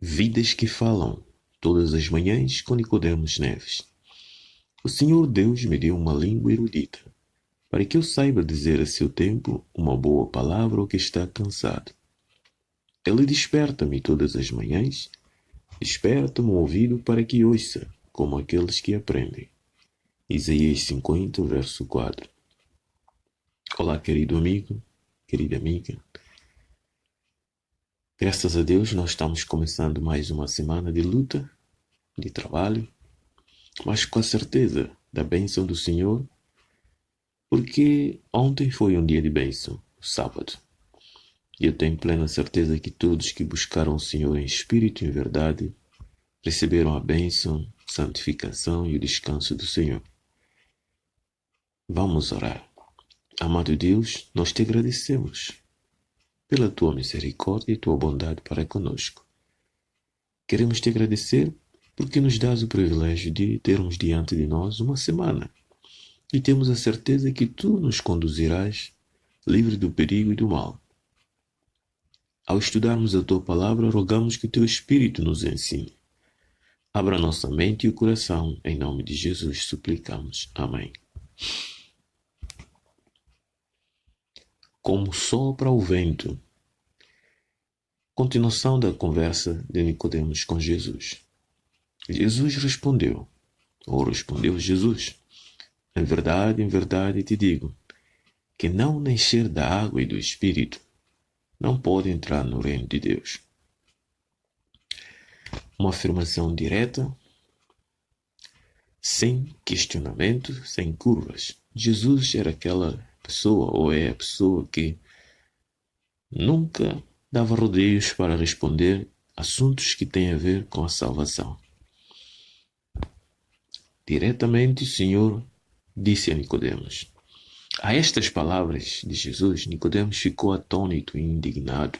Vidas que falam, todas as manhãs com Nicodemos Neves. O Senhor Deus me deu uma língua erudita, para que eu saiba dizer a seu tempo uma boa palavra ao que está cansado. Ele desperta-me todas as manhãs, desperta-me o ouvido para que ouça, como aqueles que aprendem. Isaías 50, verso 4. Olá, querido amigo, querida amiga. Graças a Deus, nós estamos começando mais uma semana de luta, de trabalho, mas com a certeza da bênção do Senhor, porque ontem foi um dia de bênção, o sábado. E eu tenho plena certeza que todos que buscaram o Senhor em espírito e em verdade receberam a bênção, santificação e o descanso do Senhor. Vamos orar. Amado Deus, nós te agradecemos pela tua misericórdia e tua bondade para conosco. Queremos te agradecer porque nos dás o privilégio de termos diante de nós uma semana e temos a certeza que tu nos conduzirás livre do perigo e do mal. Ao estudarmos a tua palavra, rogamos que o teu Espírito nos ensine. Abra nossa mente e o coração, em nome de Jesus suplicamos. Amém. Como sopra o vento. Continuação da conversa de Nicodemos com Jesus. Jesus respondeu, ou respondeu Jesus, em verdade te digo, que não nascer da água e do Espírito não pode entrar no reino de Deus. Uma afirmação direta, sem questionamento, sem curvas. Jesus era aquela pessoa, ou é a pessoa que nunca dava rodeios para responder assuntos que têm a ver com a salvação. Diretamente o Senhor disse a Nicodemos. A estas palavras de Jesus, Nicodemos ficou atônito e indignado.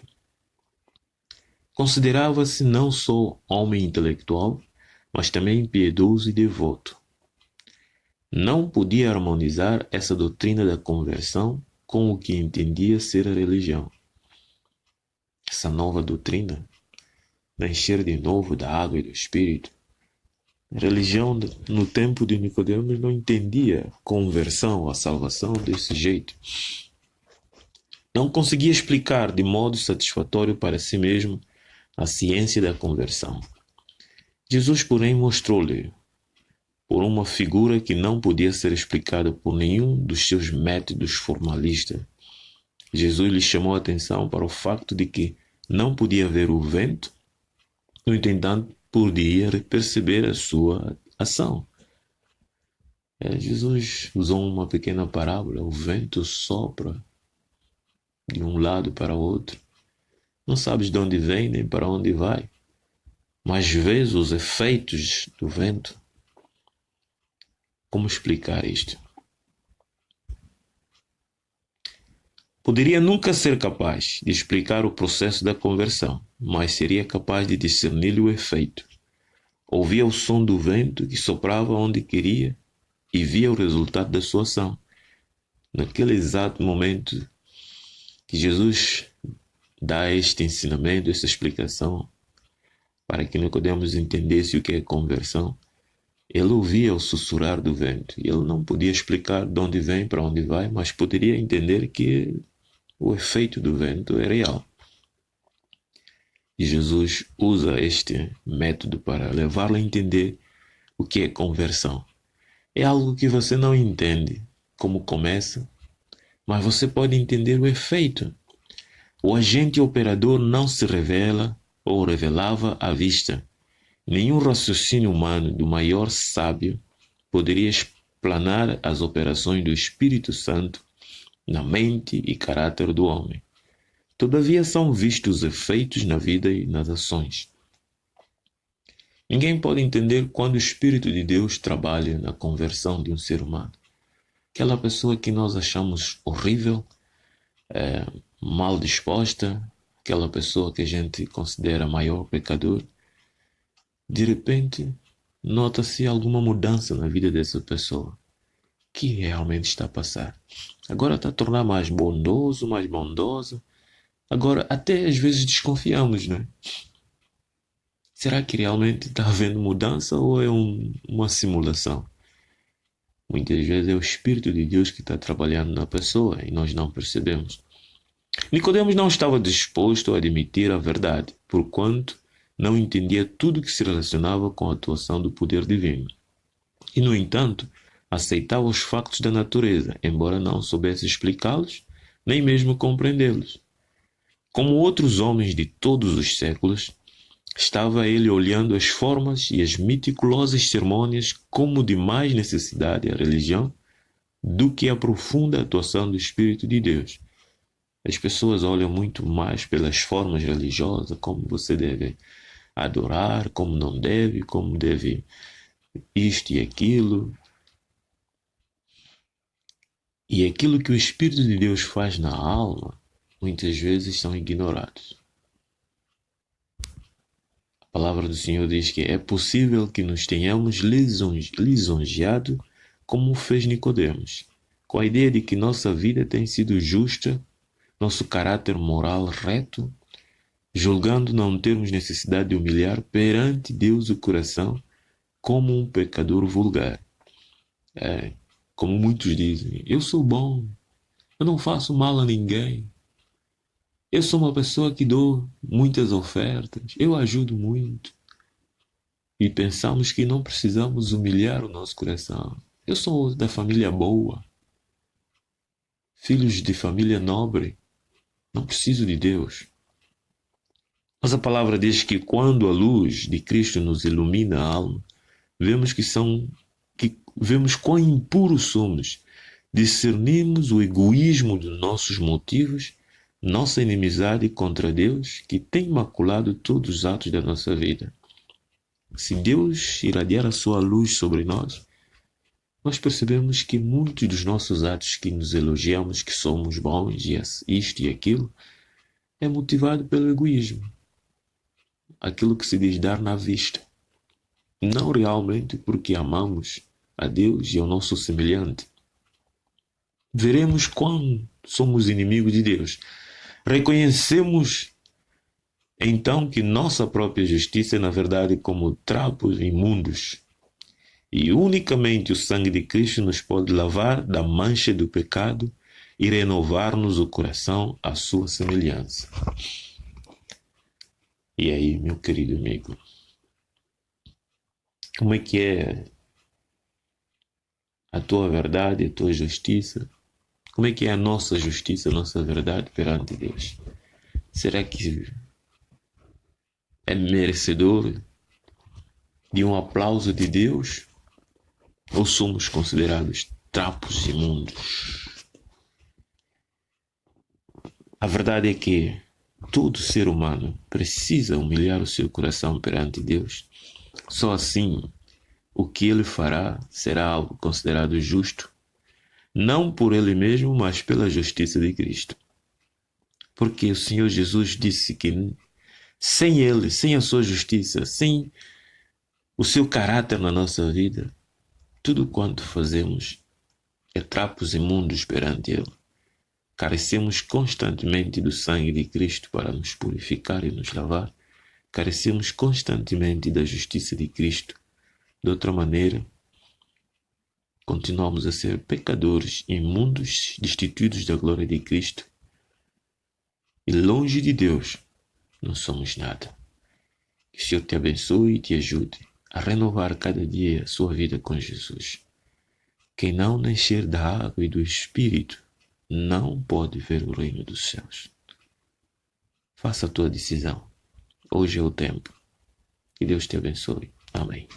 Considerava-se não só homem intelectual, mas também piedoso e devoto. Não podia harmonizar essa doutrina da conversão com o que entendia ser a religião. Essa nova doutrina, nascer de novo da água e do Espírito, a religião no tempo de Nicodemos não entendia conversão, a salvação desse jeito. Não conseguia explicar de modo satisfatório para si mesmo a ciência da conversão. Jesus, porém, mostrou-lhe, por uma figura que não podia ser explicada por nenhum dos seus métodos formalistas. Jesus lhe chamou a atenção para o facto de que não podia ver o vento, no entanto, podia perceber a sua ação. Jesus usou uma pequena parábola. O vento sopra de um lado para o outro. Não sabes de onde vem nem para onde vai, mas vês os efeitos do vento. Como explicar isto? Poderia nunca ser capaz de explicar o processo da conversão, mas seria capaz de discernir o efeito. Ouvia o som do vento que soprava onde queria e via o resultado da sua ação. Naquele exato momento que Jesus dá este ensinamento, essa explicação, para que Nicodemos entendesse o que é conversão, ele ouvia o sussurrar do vento e ele não podia explicar de onde vem, para onde vai, mas poderia entender que o efeito do vento é real. E Jesus usa este método para levá-lo a entender o que é conversão. É algo que você não entende como começa, mas você pode entender o efeito. O agente operador não se revela ou revelava à vista. Nenhum raciocínio humano do maior sábio poderia explanar as operações do Espírito Santo na mente e caráter do homem. Todavia são vistos os efeitos na vida e nas ações. Ninguém pode entender quando o Espírito de Deus trabalha na conversão de um ser humano. Aquela pessoa que nós achamos horrível, mal disposta, aquela pessoa que a gente considera maior pecador, de repente nota-se alguma mudança na vida dessa pessoa. Que realmente está a passar? Agora está a tornar mais bondoso, mais bondosa. Agora até às vezes desconfiamos, né? Será que realmente está havendo mudança ou é uma simulação? Muitas vezes é o Espírito de Deus que está trabalhando na pessoa e nós não percebemos. Nicodemos não estava disposto a admitir a verdade, porquanto não entendia tudo que se relacionava com a atuação do poder divino. E, no entanto, aceitava os factos da natureza, embora não soubesse explicá-los, nem mesmo compreendê-los. Como outros homens de todos os séculos, estava ele olhando as formas e as meticulosas cerimônias como de mais necessidade à religião do que a profunda atuação do Espírito de Deus. As pessoas olham muito mais pelas formas religiosas, como você deve adorar, como não deve, como deve isto e aquilo. E aquilo que o Espírito de Deus faz na alma, muitas vezes são ignorados. A palavra do Senhor diz que é possível que nos tenhamos lisonjeado como fez Nicodemos, com a ideia de que nossa vida tem sido justa, nosso caráter moral reto, julgando não termos necessidade de humilhar perante Deus o coração como um pecador vulgar. Como muitos dizem, eu sou bom, eu não faço mal a ninguém, eu sou uma pessoa que dou muitas ofertas, eu ajudo muito. E pensamos que não precisamos humilhar o nosso coração. Eu sou da família boa, filhos de família nobre, não preciso de Deus. Mas a palavra diz que quando a luz de Cristo nos ilumina a alma, vemos quão impuros somos, discernimos o egoísmo dos nossos motivos, nossa inimizade contra Deus, que tem maculado todos os atos da nossa vida. Se Deus irradiar a sua luz sobre nós percebemos que muitos dos nossos atos que nos elogiamos, que somos bons, e isto e aquilo, é motivado pelo egoísmo. Aquilo que se diz dar na vista. Não realmente porque amamos a Deus e ao nosso semelhante. Veremos quando somos inimigos de Deus. Reconhecemos então que nossa própria justiça é na verdade como trapos imundos. E unicamente o sangue de Cristo nos pode lavar da mancha do pecado e renovar-nos o coração à sua semelhança. E aí, meu querido amigo, como é que é a tua verdade, a tua justiça? Como é que é a nossa justiça, a nossa verdade perante Deus? Será que é merecedor de um aplauso de Deus? Ou somos considerados trapos imundos? A verdade é que todo ser humano precisa humilhar o seu coração perante Deus. Só assim, o que ele fará será algo considerado justo, não por ele mesmo, mas pela justiça de Cristo. Porque o Senhor Jesus disse que sem ele, sem a sua justiça, sem o seu caráter na nossa vida, tudo quanto fazemos é trapos imundos perante ele. Carecemos constantemente do sangue de Cristo para nos purificar e nos lavar. Carecemos constantemente da justiça de Cristo. De outra maneira, continuamos a ser pecadores imundos, destituídos da glória de Cristo. E longe de Deus, não somos nada. Que o Senhor te abençoe e te ajude a renovar cada dia a sua vida com Jesus. Quem não nascer da água e do Espírito não pode ver o reino dos céus. Faça a tua decisão. Hoje é o tempo. Que Deus te abençoe. Amém.